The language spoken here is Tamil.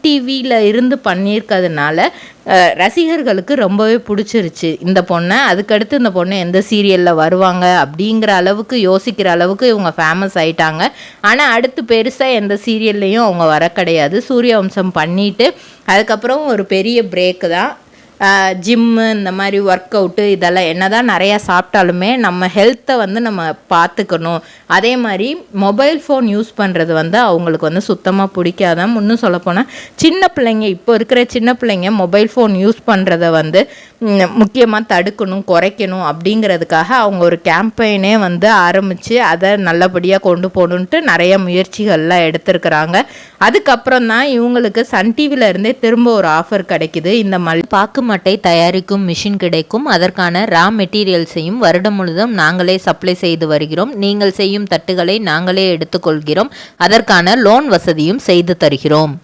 டிவியில் இருந்து பண்ணியிருக்கிறதுனால ரசிகர்களுக்கு ரொம்பவே பிடிச்சிருச்சு இந்த பொண்ணை. அதுக்கடுத்து இந்த பொண்ணு எந்த சீரியலில் வருவாங்க அப்படிங்கிற அளவுக்கு யோசிக்கிற அளவுக்கு இவங்க ஃபேமஸ் ஆயிட்டாங்க. ஆனால் அடுத்து பெருசாக எந்த சீரியல்லையும் அவங்க வர கிடையாது. சூரியவம்சம் பண்ணிவிட்டு அதுக்கப்புறம் ஒரு பெரிய பிரேக்கு தான். ஜிம்மு இந்த மாதிரி ஒர்க் அவுட்டு இதெல்லாம் என்ன தான் நிறையா சாப்பிட்டாலுமே நம்ம ஹெல்த்தை வந்து நம்ம பார்த்துக்கணும். அதே மாதிரி மொபைல் ஃபோன் யூஸ் பண்ணுறது வந்து அவங்களுக்கு வந்து சுத்தமாக பிடிக்காதான். இன்னும் சொல்லப்போனால் சின்ன பிள்ளைங்க, இப்போ இருக்கிற சின்ன பிள்ளைங்க மொபைல் ஃபோன் யூஸ் பண்ணுறத வந்து முக்கியமாக தடுக்கணும், குறைக்கணும் அப்படிங்கிறதுக்காக அவங்க ஒரு கேம்பெயினே வந்து ஆரம்பித்து அதை நல்லபடியாக கொண்டு போகணுன்ட்டு நிறைய முயற்சிகள்லாம் எடுத்திருக்கிறாங்க. அதுக்கப்புறம் தான் இவங்களுக்கு சன் டிவியில் இருந்தே திரும்ப ஒரு ஆஃபர் கிடைக்குது. இந்த பாக்கு மட்டை தயாரிக்கும் மிஷின் கிடைக்கும். அதற்கான ரா மெட்டீரியல்ஸையும் வருடம் முழுதும் நாங்களே சப்ளை செய்து வருகிறோம். நீங்கள் செய்யும் தட்டுகளை நாங்களே எடுத்துக்கொள்கிறோம். அதற்கான லோன் வசதியும் செய்து தருகிறோம்.